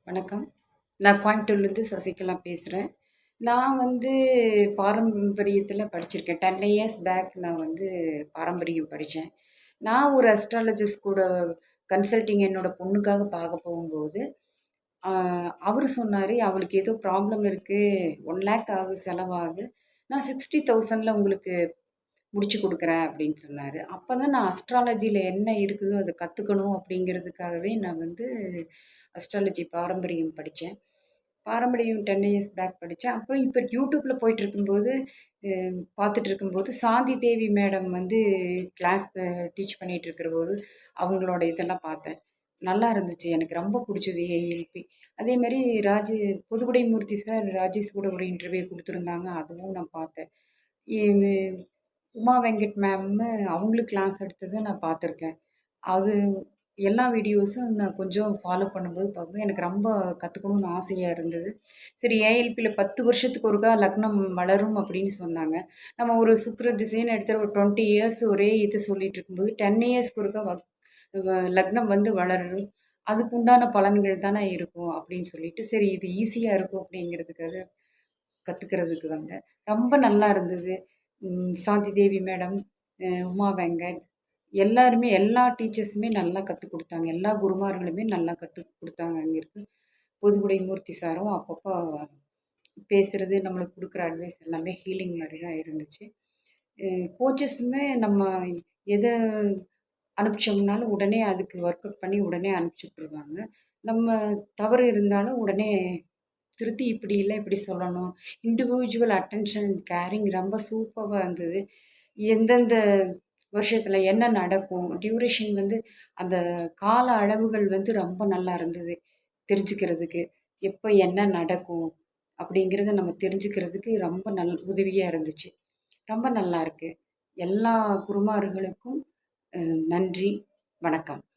வணக்கம். நான் கோயம்புத்தூர்லேருந்து சசிகலா பேசுகிறேன். நான் பாரம்பரியத்தில படிச்சிருக்கேன். 10 இயர்ஸ் பேக் நான் பாரம்பரியம் படித்தேன். நான் ஒரு அஸ்ட்ராலஜிஸ்ட் கூட கன்சல்டிங் என்னோட பொண்ணுக்காக பார்க்க போகும்போது, அ அவரு சொன்னாரு, "அவளுக்கு ஏதோ ப்ராப்ளம் இருக்கு. 1,00,000 ஆகும் செலவாகு. நான் 60,000ல உங்களுக்கு முடிச்சு குடுக்குறேன்" அப்படின்னு சொன்னாரு. அப்பதான் நான் அஸ்ட்ராலஜில என்ன இருக்குதோ அத கத்துக்கணும் அப்படிங்கிறதுக்காகவே நான் அஸ்ட்ராலஜி பாரம்பரியம் படிச்சேன். பாரம்பரியம் 10 இயர்ஸ் பேக் படிச்சேன். அப்புறம் இப்ப யூடியூப்ல போயிட்டுருக்கும்போது, பார்த்துட்டுருக்கும்போது சாந்தி தேவி மேடம் கிளாஸ் டீச் பண்ணிட்டுருக்கிறபோது, அவங்களோட இதெல்லாம் பார்த்தேன். நல்லா இருந்துச்சு. எனக்கு ரொம்ப புடிச்சது ஏஎல்பி. அதேமாரி புதுக்குடி மூர்த்தி சார் ராஜேஷ் கூட ஒரு இன்டர்வியூ குடுத்துருந்தாங்க. அதுவும் நான் பார்த்தேன். இது உமா வெங்கட் மேம்னு அவங்களும் கிளாஸ் எடுத்தத நான் பார்த்துருக்கேன். அது எல்லா வீடியோஸும் நான் கொஞ்சம் ஃபாலோ பண்ணும்போது பார்க்கும்போது எனக்கு ரொம்ப கத்துக்கணும்னு ஆசையா இருந்தது. சரி ஏஎல்பில 10 வருஷத்துக்கு ஒருக்கா லக்னம் வளரும் அப்படின்னு சொன்னாங்க. நம்ம ஒரு சுக்கிர திசைன்னு எடுத்து ஒரு 20 இயர்ஸ் ஒரே இது சொல்லிட்டு இருக்கும்போது 10 இயர்ஸ்க்கு ஒருக்கா லக்னம் வளரும். அதுக்கு உண்டான பலன்கள் தானே இருக்கும் அப்படின்னு சொல்லிட்டு, சரி இது ஈஸியா இருக்கும் அப்படிங்கிறதுக்காக கத்துக்கிறதுக்கு வந்தேன். ரொம்ப நல்லா இருந்தது. சாந்தி தேவி மேடம், உமா வெங்கட் எல்லாருமே எல்லா டீச்சர்ஸுமே நல்லா கத்துக் குடுத்தாங்க. எல்லா குருமார்களுமே நல்லா கத்துக் குடுத்தாங்க அங்க இருக்கு. புதுக்குடி மூர்த்தி சாரும் அப்பப்போ பேசுறது, நம்மளுக்கு குடுக்குற அட்வைஸ் எல்லாமே ஹீலிங் மாரி தான் இருந்துச்சு. கோச்சஸுமே நம்ம எத அனுப்பிச்சோம்னாலும் உடனே அதுக்கு ஒர்க் அவுட் பண்ணி உடனே அனுப்பிச்சு விட்டுருவாங்க. நம்ம தவறு இருந்தாலும் உடனே திருத்தி இப்படி இல்ல, இப்படி சொல்லணும். இண்டிவிஜுவல் அட்டென்ஷன் கேரிங் ரொம்ப சூப்பர்வா இருந்தது. எந்தெந்த வருஷத்துல என்ன நடக்கும்? டியூரேஷன் அந்த கால அளவுகள் ரொம்ப நல்லா இருந்தது. தெரிஞ்சுக்கிறதுக்கு. எப்ப என்ன நடக்கும்? அப்படிங்கிறத நம்ம தெரிஞ்சுக்கிறதுக்கு ரொம்ப உதவியா இருந்துச்சு. ரொம்ப நல்லா இருக்கு. எல்லா குருமார்களுக்கும் நன்றி. வணக்கம்.